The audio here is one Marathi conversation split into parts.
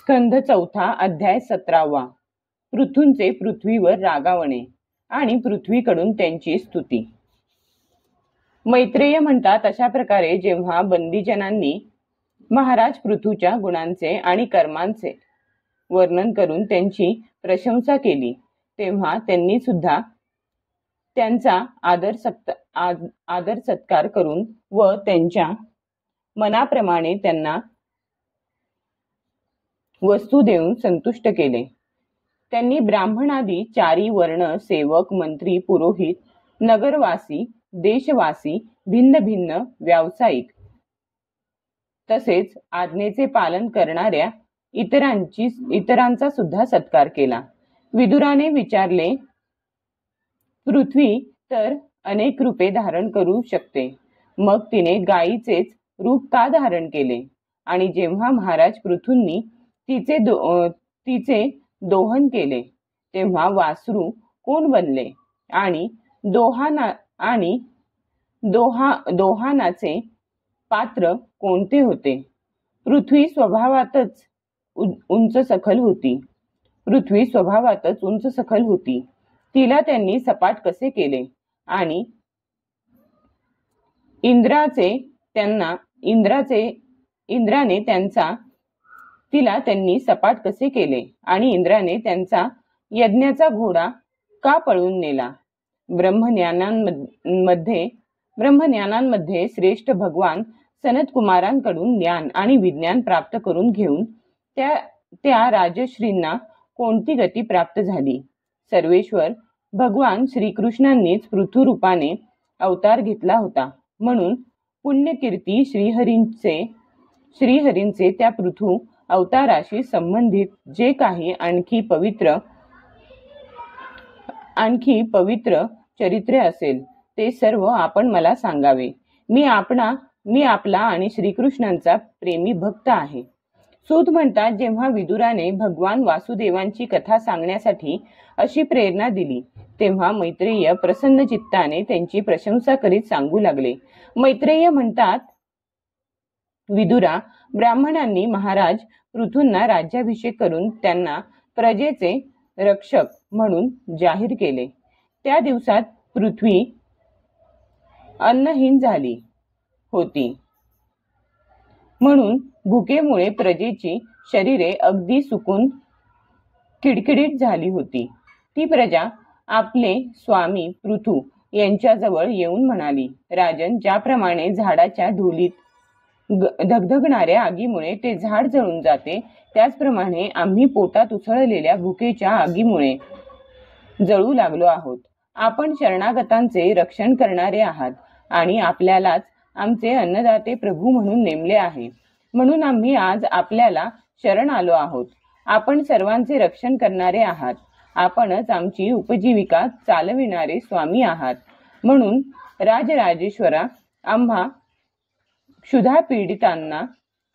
स्कंध चौथा अध्याय 17वा. पृथूंचे पृथ्वीवर रागावणे आणि पृथ्वीकडून त्यांची स्तुती. मैत्रेय म्हणतात, अशा प्रकारे जेव्हा बंदीजनांनी महाराज पृथूच्या गुणांचे आणि कर्मांचे वर्णन करून त्यांची प्रशंसा केली, तेव्हा त्यांनी सुद्धा त्यांचा आदर सत्कार करून व त्यांच्या मनाप्रमाणे त्यांना वस्तू देऊन संतुष्ट केले. त्यांनी ब्राह्मणादी चारी वर्ण, सेवक, मंत्री, पुरोहित, नगरवासी, देशवासी, भिन्न भिन्न व्यावसायिक तसेच आज्ञेचे पालन करणाऱ्या इतरांचा सुद्धा सत्कार केला. विदुराने विचारले, पृथ्वी तर अनेक रूपे धारण करू शकते, मग तिने गायीचेच रूप का धारण केले? आणि जेव्हा महाराज पृथूंनी तिचे दोहन केले, तेव्हा वासरू कोण बनले आणि दोहानाचे पात्र कोणते होते? पृथ्वी स्वभावातच उंच सखल होती. तिला त्यांनी सपाट कसे केले? आणि इंद्राने त्यांचा यज्ञाचा घोडा का पळवून नेला? ब्रह्मज्ञानांमध्ये श्रेष्ठ भगवान सनत कुमारांकडून ज्ञान आणि विज्ञान प्राप्त करून घेऊन त्या राजश्रींना कोणती गती प्राप्त झाली? सर्वेश्वर भगवान श्रीकृष्णांनीच पृथु रूपाने अवतार घेतला होता, म्हणून पुण्यकीर्ती श्रीहरींचे त्या पृथु अवताराशी संबंधित जे काही आणखी पवित्र चरित्रे असेल ते सर्व आपण मला सांगावे. मी आपला आणि श्रीकृष्णांचा प्रेमी भक्त आहे. सूत म्हणतात, जेव्हा विदुराने भगवान वासुदेवांची कथा सांगण्यासाठी अशी प्रेरणा दिली, तेव्हा मैत्रेय प्रसन्न चित्ताने त्यांची प्रशंसा करीत सांगू लागले. मैत्रेय म्हणतात, विदुरा, ब्राह्मणांनी महाराज पृथूंना राज्याभिषेक करून त्यांना प्रजेचे रक्षक म्हणून जाहीर केले. त्या दिवसात पृथ्वी अन्नहीन झाली होती, म्हणून भुकेमुळे प्रजेची शरीरे अगदी सुकून किडकिडीत झाली होती. ती प्रजा आपले स्वामी पृथू यांच्याजवळ येऊन म्हणाली, राजन, ज्याप्रमाणे झाडाच्या ढोलीत धगधगणाऱ्या आगीमुळे ते झाड जळून जाते, त्याचप्रमाणे आम्ही पोटात उसळलेल्या भुकेच्या आगीमुळे जळू लागलो आहोत. आपण शरणागतांचे रक्षण करणारे आहात आणि आपल्यालाच आमचे अन्नदाते प्रभू म्हणून नेमले आहे, म्हणून आम्ही आज आपल्याला शरण आलो आहोत. आपण सर्वांचे रक्षण करणारे आहात. आपणच आमची उपजीविका चालविणारे स्वामी आहात, म्हणून राजराजेश्वरा, आम्हा क्षुधा पीडितांना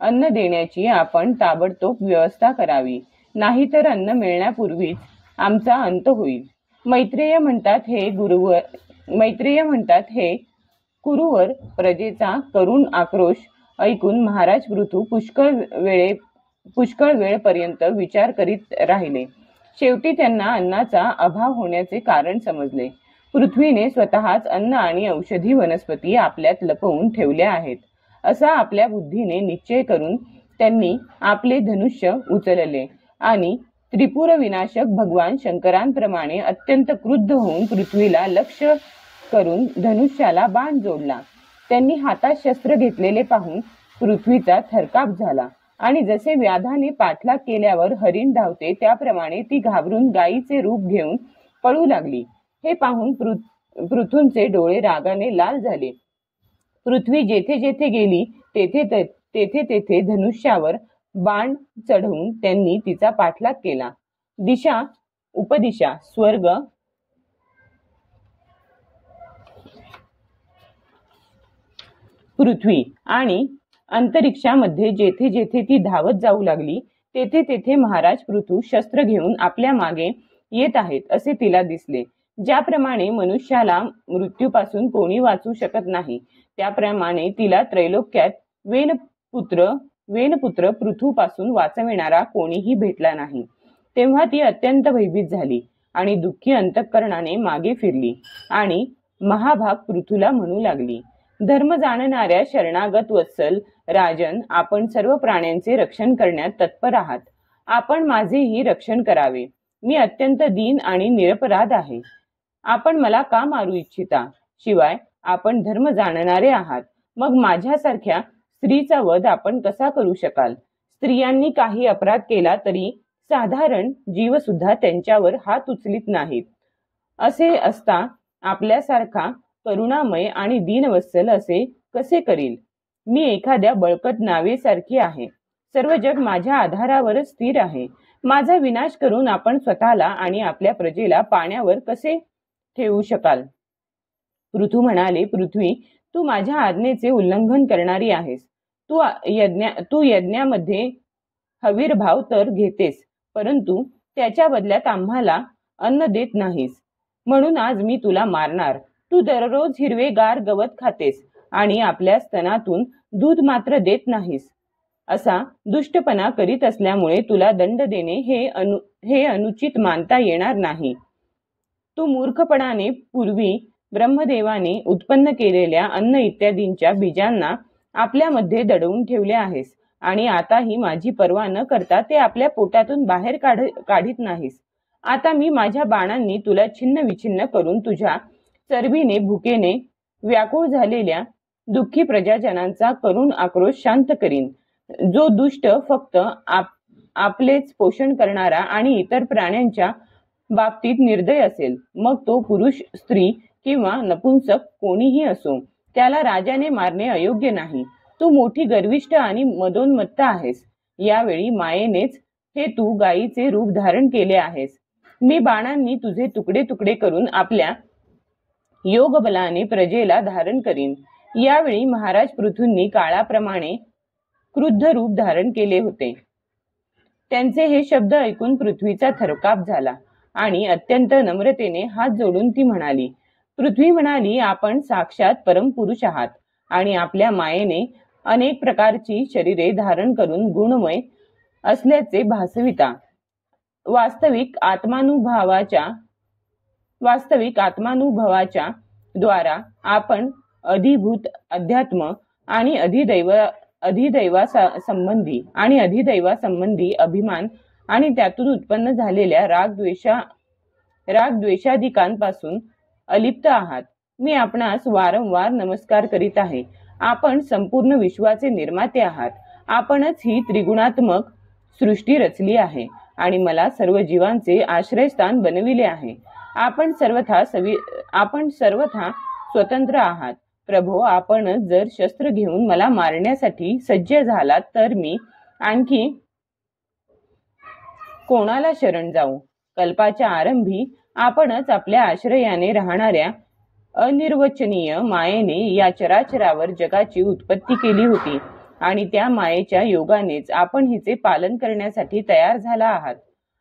अन्न देण्याची आपण ताबडतोब व्यवस्था करावी, नाहीतर अन्न मिळण्यापूर्वीच आमचा अंत होईल. मैत्रेय म्हणतात, हे कुरुवर प्रजेचा करुण आक्रोश ऐकून महाराज पृथू पुष्कळ वेळपर्यंत विचार करीत राहिले. शेवटी त्यांना अन्नाचा अभाव होण्याचे कारण समजले. पृथ्वीने स्वतःच अन्न आणि औषधी वनस्पती आपल्यात लपवून ठेवल्या आहेत, असा आपल्या बुद्धीने निश्चय करून त्यांनी आपले धनुष्य उचलले आणि त्रिपुर विनाशक भगवान शंकरांप्रमाणे अत्यंत क्रुद्ध होऊन पृथ्वीला लक्ष्य करून धनुष्याला बाण जोडला. त्यांनी हातात शस्त्र घेतलेले पाहून पृथ्वीचा थरकाप झाला आणि जसे व्याधाने पाठलाग केल्यावर हरिण धावते, त्याप्रमाणे ती घाबरून गायीचे रूप घेऊन पळू लागली. हे पाहून पृथूंचे डोळे रागाने लाल झाले. पृथ्वी जेथे जेथे गेली तेथे धनुष्यावर बाण चढवून त्यांनी तिचा पाठलाग केला. दिशा, उपदिशा, स्वर्ग, पृथ्वी आणि अंतरिक्षामध्ये जेथे जेथे ती धावत जाऊ लागली, तेथे तेथे महाराज पृथू शस्त्र घेऊन आपल्या मागे येत आहेत असे तिला दिसले. ज्याप्रमाणे मनुष्याला मृत्यूपासून कोणी वाचू शकत नाही, त्याप्रमाणे तिला त्रैलोक्यात वेनपुत्र वेनपुत्र पृथूपासून वाचविणारा कोणीही भेटला नाही। तेव्हा ती अत्यंत भयभीत झाली आणि दुःखी अंतःकरणाने मागे फिरली आणि महाभाग पृथूला म्हणू लागली, धर्म जाणणाऱ्या शरणागत वत्सल राजन, आपण सर्व प्राण्यांचे रक्षण करण्यात तत्पर आहात। आपण माझेही रक्षण करावे। मी अत्यंत दीन आणि निरपराध आहे। आपण मला का मारू इच्छिता? शिवाय आपण धर्म जाणणारे आहात, मग माझ्यासारख्या स्त्रीचा वध आपण कसा करू शकाल? स्त्रियांनी काही अपराध केला तरी साधारण जीव सुद्धा त्यांच्यावर हात उचलीत नाहीत। असे असता आपल्यासारखा करुणामय आणि दीनवत्सल असे कसे करील? मी एखाद्या बळकट नावेसारखी आहे। सर्व जग माझ्या आधारावरच स्थिर आहे। माझा विनाश करून आपण स्वतःला आणि आपल्या प्रजेला पाण्यावर कसे ठेवू शकाल? पृथू म्हणाले, पृथ्वी, तू माझ्या आज्ञेचे उल्लंघन करणारी आहेस। तू यज्ञामध्ये हवीरभाव तर घेतेस, परंतु त्याच्या बदल्यात आम्हाला अन्न देत नाहीस। म्हणून आज मी तुला मारणार। तू दररोज हिरवेगार गवत खातेस आणि आपल्या स्तनातून दूध मात्र देत नाहीस। असा दुष्टपणा करीत असल्यामुळे तुला दंड देणे हे अनुचित मानता येणार नाही। तू मूर्खपणाने पूर्वी ब्रह्मदेवाने उत्पन्न केलेल्या अन्न इत्यादींच्या बीजांना आपल्यामध्ये दडवून ठेवले आहेस आणि आताही माझी पर्वा न करता ते आपल्या पोटातून बाहेर काढीत नाहीस। आता मी माझ्या बाणांनी तुला छिन्न विछिन्न करून तुझ्या चरबीने भुकेने व्याकुळ झालेल्या दुःखी प्रजाजनांचा करुण आक्रोश शांत करीन। जो दुष्ट फक्त आपलेच पोषण करणारा आणि इतर प्राण्यांच्या बाबतीत निर्दय असेल, मग तो पुरुष, स्त्री किंवा नपुंसक कोणीही असो, त्याला राजाने मारणे अयोग्य नाही। तू मोठी गर्विष्ठ आणि मदोन्मत्त आहेस। यावेळी मायेनेच हे तू गायीचे रूप धारण केले आहेस। मी बाणांनी तुझे तुकडे तुकडे करून आपल्या योग बलाने प्रजेला धारण करीन। यावेळी महाराज पृथूंनी काळाप्रमाणे क्रुद्ध रूप धारण केले होते। त्यांचे हे शब्द ऐकून पृथ्वीचा थरकाप झाला आणि अत्यंत नम्रतेने हात जोडून ती म्हणाली, पृथ्वी म्हणाली, आपण साक्षात परमपुरुष आहात आणि आपल्या मायेने अनेक प्रकारची शरीरे धारण करून गुणमय असल्याचे भासविता। वास्तविक आत्मानुभवाच्या द्वारा आपण अधिभूत अध्यात्म आणि अधिदैवा संबंधी अभिमान आणि त्यातून उत्पन्न झालेल्या रागद्वेषाधिकांपासून अलिप्त आहात। मी आपणास वारंवार नमस्कार करीत आहे। आपण संपूर्ण विश्वाचे निर्माते आहात। आपणच ही त्रिगुणात्मक सृष्टी रचली आहे आणि मला सर्व जीवांचे आश्रयस्थान बनविले आहे। आपण सर्वथा स्वतंत्र आहात। प्रभो, आपण जर शस्त्र घेऊन मला मारण्यासाठी सज्ज झालात तर मी आणखी कोणाला शरण जाऊ? कल्पाच्या आरंभी आपणच आपल्या आश्रयाने राहणाऱ्या अनिर्वचनीय मायेने या चराचरावर जगाची उत्पत्ती केली होती आणि त्या मायेच्या योगानेच आपण हिचे पालन करण्यासाठी तयार झाला आहात।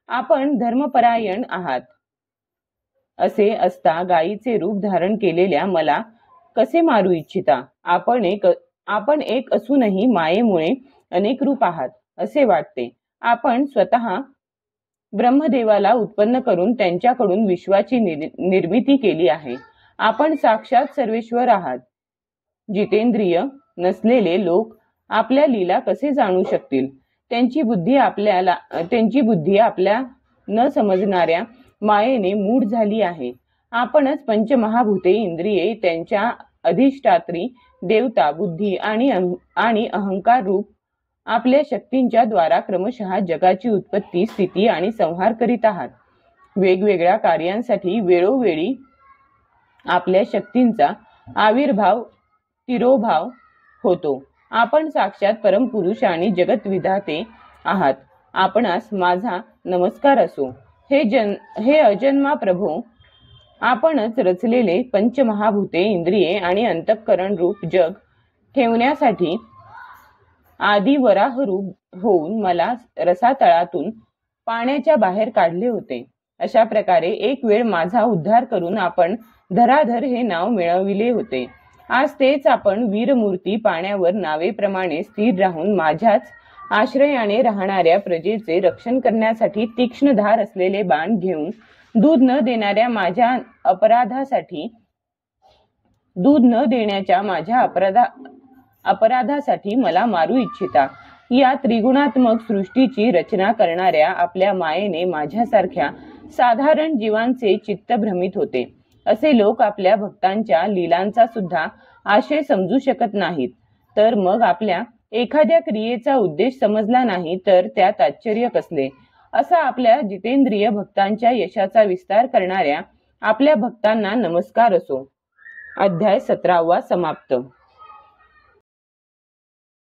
आपण धर्मपरायण आहात। असे असता गायीचे रूप धारण केलेल्या मला कसे मारू इच्छिता? आपण एक असूनही मायेमुळे अनेक रूप आहात असे वाटते। आपण स्वतः ब्रह्मदेवाला उत्पन्न करून त्यांच्याकडून विश्वाची निर्मिती केली आहे। आपण साक्षात सर्वेश्वर आहात। जितेंद्रिय नसलेले लोक आपल्या लीला कसे जाणू शकतील? त्यांची बुद्धी आपल्या न समजणाऱ्या मायेने मूढ झाली आहे। आपणच पंचमहाभूते, इंद्रिये, त्यांच्या अधिष्ठात्री देवता, बुद्धी आणि अहंकार रूप आपल्या शक्तींच्या द्वारा क्रमशः जगाची उत्पत्ती, स्थिती आणि संहार करीत आहात। वेगवेगळ्या कार्यांसाठी वेळोवेळी आपल्या शक्तींचा आविर्भाव तिरोभाव होतो। आपण साक्षात परमपुरुष आणि जगतविधाते आहात। आपणास माझा नमस्कार असो। हे अजन्मा प्रभो, आपणच रचलेले पंचमहाभूते, इंद्रिये आणि अंतःकरण रूप जग ठेवण्यासाठी आदि वराह रूप होऊन मला रसातळातून पाण्याच्या बाहेर काढले होते। अशा प्रकारे एक वेळ माझा उद्धार करून आपण धराधर हे नाव मिळविले होते। आज तेच आपण वीरमूर्ती पाण्यावर नावेप्रमाणे स्थिर राहून माझ्याच आश्रयाने राहणाऱ्या प्रजेचे रक्षण करण्यासाठी तीक्ष्ण धार असलेले बाण घेऊन दूध न देणाऱ्या माझ्या अपराधासाठी मला मारू इच्छिता. या त्रिगुणात्मक सृष्टीची रचना करणाऱ्या आपल्या मायेने माझ्यासारख्या साधारण जीवांचे चित्त भ्रमित होते. असे लोक आपल्या भक्तांच्या लीलांचा सुद्धा आशय समजू शकत नाहीत. तर मग आपल्या एखाद्या क्रियेचा उद्देश समजला नाही तर त्यात आश्चर्य कसले. असा आपल्या जितेंद्रिय भक्तांच्या यशाचा विस्तार करणाऱ्या आपल्या भक्तांना नमस्कार असो. अध्याय 17 समाप्त.